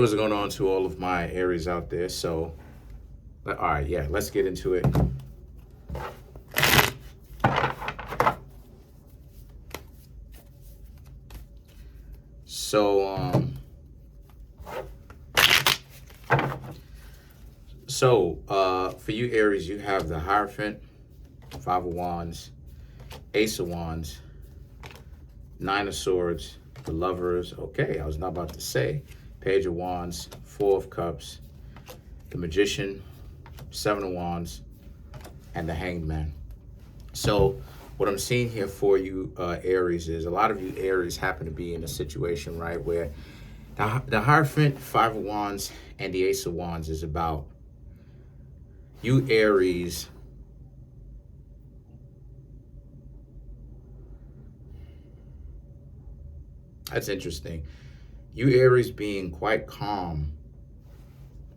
What's going on to all of my Aries out there? So, all right, yeah, let's get into it. So, for you Aries, you have the Hierophant, Five of Wands, Ace of Wands, Nine of Swords, the Lovers. Okay, I was not about to say. Page of Wands, Four of Cups, the Magician, Seven of Wands, and the Hanged Man. So what I'm seeing here for you, Aries, is a lot of you Aries happen to be in a situation, right, where the Hierophant, Five of Wands, and the Ace of Wands is about you Aries That's interesting. You Aries being quite calm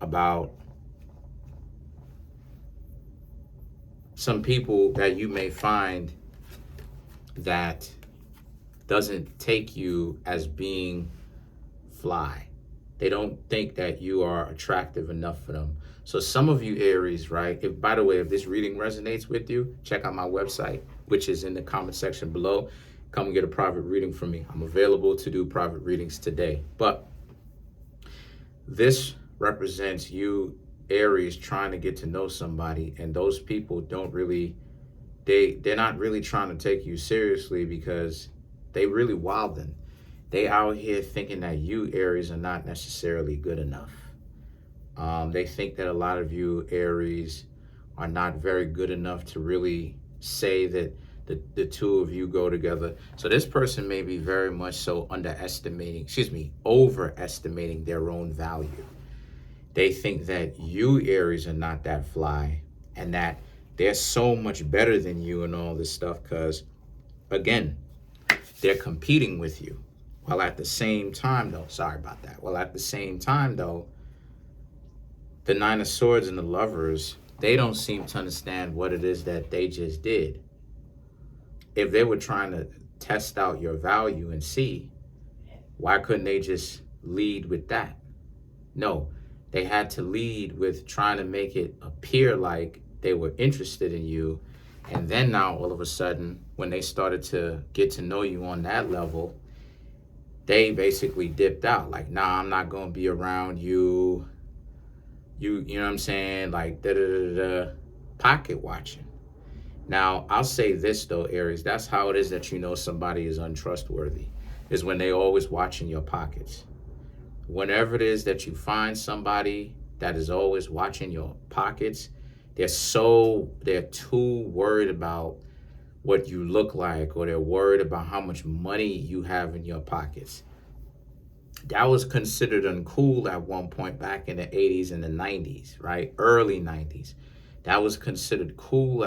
about some people that you may find that doesn't take you as being fly. They don't think that you are attractive enough for them. So some of you Aries, right? If, by the way, if this reading resonates with you, check out my website, which is in the comment section below. Come and get a private reading from me. I'm available to do private readings today. But this represents you Aries trying to get to know somebody, and those people don't really, they're not really trying to take you seriously because they really wildin'. They out here thinking that you Aries are not necessarily good enough. They think that a lot of you Aries are not very good enough to really say that the two of you go together. So this person may be very much so overestimating their own value. They think that you Aries are not that fly and that they're so much better than you and all this stuff because, again, they're competing with you. While at the same time, though, the Nine of Swords and the Lovers, they don't seem to understand what it is that they just did. If they were trying to test out your value and see, why couldn't they just lead with that? No, they had to lead with trying to make it appear like they were interested in you. And then now all of a sudden, when they started to get to know you on that level, they basically dipped out. Like, nah, I'm not going to be around you. You know what I'm saying? Like, pocket watching. Now, I'll say this, though, Aries. That's how it is that you know somebody is untrustworthy, is when they always watching your pockets. Whenever it is that you find somebody that is always watching your pockets, they're too worried about what you look like, or they're worried about how much money you have in your pockets. That was considered uncool at one point back in the 80s and the 90s, right? Early 90s. That was considered uncool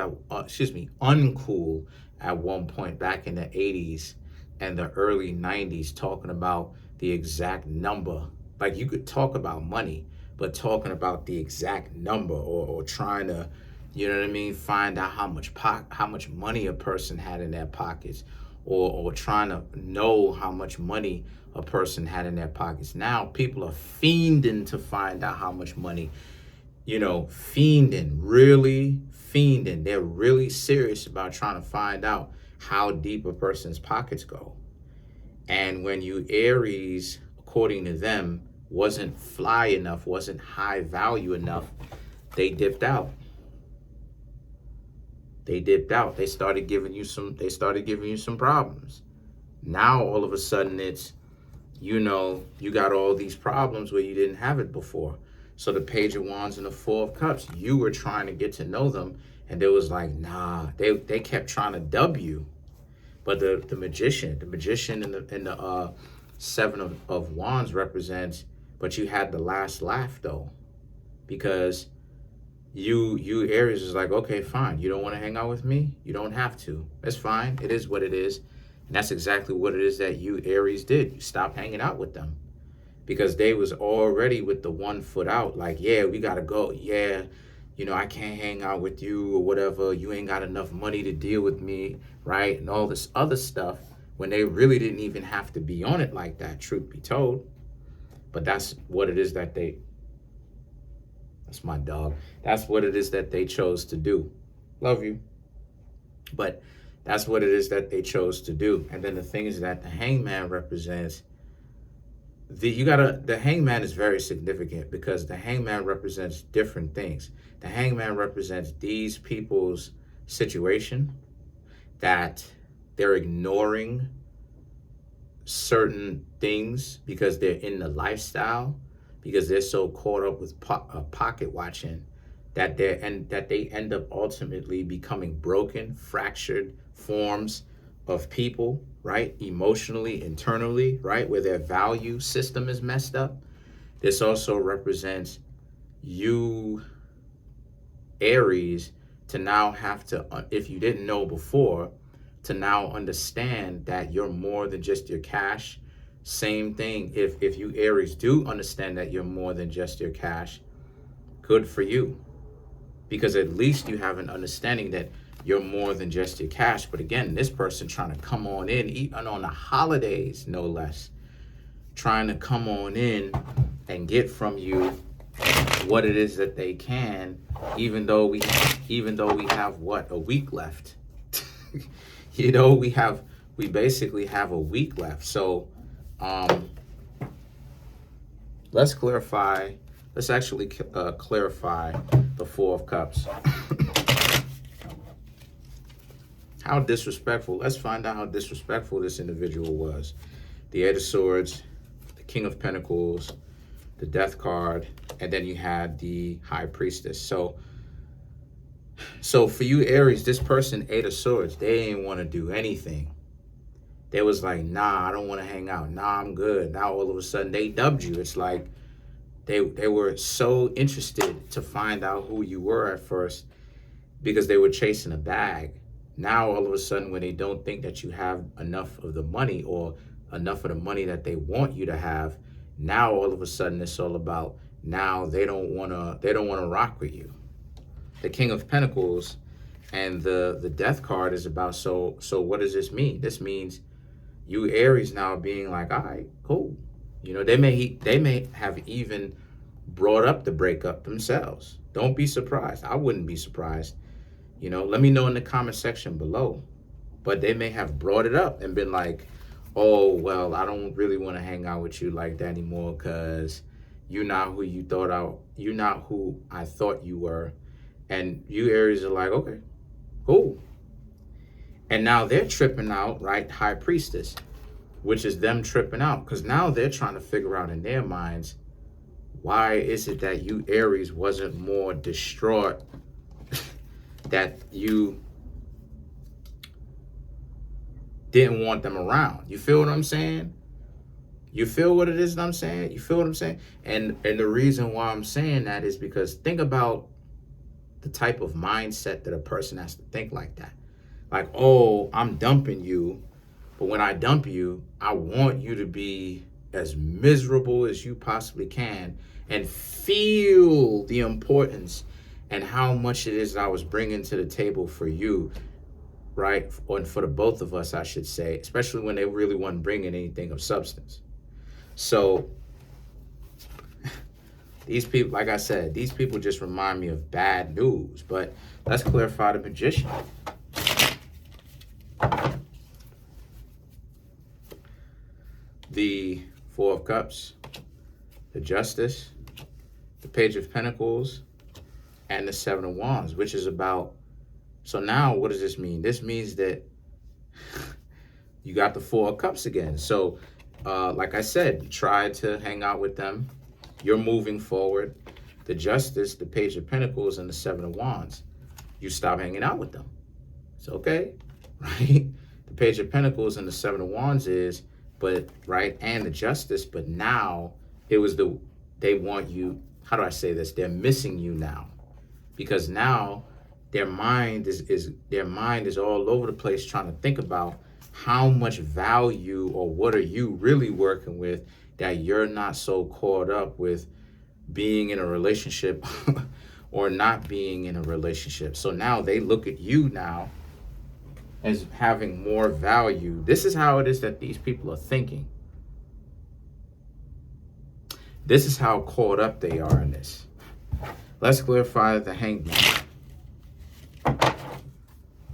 at one point back in the 80s and the early 90s, talking about the exact number. Like, you could talk about money, but talking about the exact number or trying to, you know what I mean, find out how much money a person had in their pockets, or trying to know how much money a person had in their pockets. Now people are fiending to find out how much money, really fiending. They're really serious about trying to find out how deep a person's pockets go. And when you Aries, according to them, wasn't fly enough, wasn't high value enough, they dipped out. They started giving you some problems. Now all of a sudden it's, you got all these problems where you didn't have it before. So the Page of Wands and the Four of Cups, you were trying to get to know them, and they was like, nah, they kept trying to dub you. But the magician and the Seven of Wands represents, but you had the last laugh though, because you Aries is like, okay, fine. You don't want to hang out with me? You don't have to. That's fine. It is what it is. And that's exactly what it is that you Aries did. You stopped hanging out with them because they was already with the 1 foot out. Like, yeah, we got to go. Yeah, I can't hang out with you or whatever. You ain't got enough money to deal with me, right? And all this other stuff, when they really didn't even have to be on it like that, truth be told. But that's what it is that that's my dog. That's what it is that they chose to do. Love you. But that's what it is that they chose to do. And then the thing is that the hangman represents the hangman is very significant because the hangman represents different things. The hangman represents these people's situation, that they're ignoring certain things because they're in the lifestyle, because they're so caught up with pocket watching that they end up ultimately becoming broken, fractured forms of people, right? Emotionally, internally, right? Where their value system is messed up. This also represents you, Aries, to now have to, if you didn't know before, to now understand that you're more than just your cash. Same thing, if you Aries do understand that you're more than just your cash, good for you. Because at least you have an understanding that you're more than just your cash. But again, this person trying to come on in, even on the holidays, no less, trying to come on in and get from you what it is that they can, even though we have what, a week left. You know, we basically have a week left. So let's actually clarify the Four of Cups. How disrespectful. Let's find out how disrespectful this individual was. The Eight of Swords, the King of Pentacles, the Death card, and then you had the High Priestess. So for you, Aries, this person, Eight of Swords, they didn't want to do anything. They was like, nah, I don't want to hang out. Nah, I'm good. Now all of a sudden they dubbed you. It's like they were so interested to find out who you were at first because they were chasing a bag. Now all of a sudden when they don't think that you have enough of the money or enough of the money that they want you to have, now all of a sudden it's all about, now they don't want to rock with you. The King of Pentacles and the Death card is about, so what does this mean? This means you Aries now being like, all right, cool. You know, they may have even brought up the breakup themselves. Don't be surprised. I wouldn't be surprised. You know, let me know in the comment section below. But they may have brought it up and been like, oh, well, I don't really want to hang out with you like that anymore because you're not who you're not who I thought you were. And you Aries are like, okay, cool. And now they're tripping out, right? High Priestess, which is them tripping out because now they're trying to figure out in their minds, why is it that you Aries wasn't more distraught that you didn't want them around? You feel what I'm saying? You feel what it is that I'm saying? You feel what I'm saying? And the reason why I'm saying that is because think about the type of mindset that a person has to think like that. Like, oh, I'm dumping you, but when I dump you, I want you to be as miserable as you possibly can and feel the importance and how much it is that I was bringing to the table for you, right? Or for the both of us, I should say, especially when they really weren't bringing anything of substance. So these people, like I said, these people just remind me of bad news. But let's clarify the Magician. The Four of Cups, the Justice, the Page of Pentacles, and the Seven of Wands, which is about, so now what does this mean? This means that you got the Four of Cups again. So like I said, you tried to hang out with them. You're moving forward. The Justice, the Page of Pentacles, and the Seven of Wands, you stop hanging out with them. It's okay, right? The Page of Pentacles and the Seven of Wands is, but right, and the Justice, but now it was they want you, how do I say this? They're missing you now. Because now their mind is all over the place trying to think about how much value or what are you really working with that you're not so caught up with being in a relationship or not being in a relationship. So now they look at you now as having more value. This is how it is that these people are thinking. This is how caught up they are in this. Let's clarify the Hanged Man.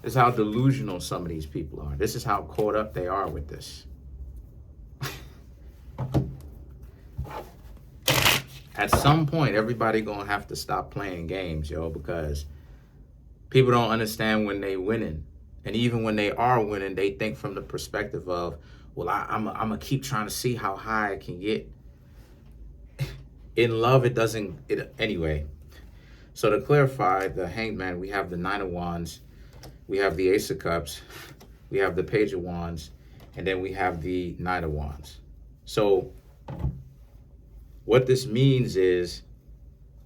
This is how delusional some of these people are. This is how caught up they are with this. At some point, everybody gonna have to stop playing games, yo, because people don't understand when they winning. And even when they are winning, they think from the perspective of, well, I'm gonna keep trying to see how high I can get. In love, it doesn't, anyway. So to clarify, the Hanged Man, we have the Nine of Wands, we have the Ace of Cups, we have the Page of Wands, and then we have the Knight of Wands. So what this means is,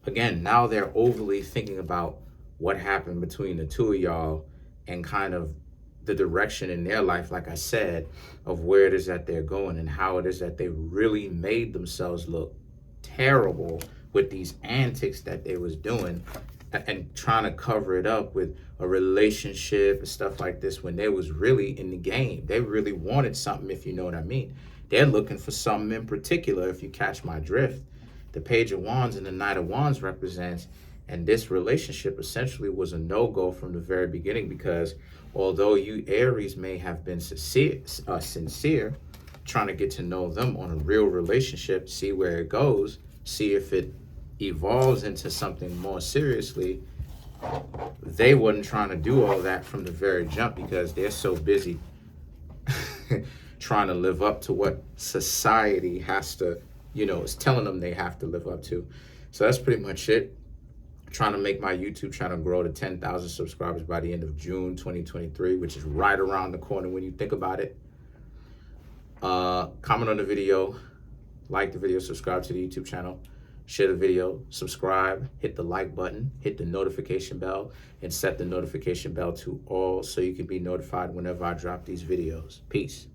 again, now they're overly thinking about what happened between the two of y'all and kind of the direction in their life, like I said, of where it is that they're going and how it is that they really made themselves look terrible with these antics that they was doing and trying to cover it up with a relationship and stuff like this when they was really in the game. They really wanted something, if you know what I mean. They're looking for something in particular, if you catch my drift. The Page of Wands and the Knight of Wands represents, and this relationship essentially was a no-go from the very beginning, because although you Aries may have been sincere, trying to get to know them on a real relationship, see where it goes, see if it evolves into something more seriously, they wasn't trying to do all that from the very jump because they're so busy trying to live up to what society has to, is telling them they have to live up to. So that's pretty much it. Trying to make my YouTube channel grow to 10,000 subscribers by the end of June 2023, which is right around the corner when you think about it. Comment on the video, like the video, subscribe to the YouTube channel, share the video, subscribe, hit the like button, hit the notification bell, and set the notification bell to all so you can be notified whenever I drop these videos. Peace.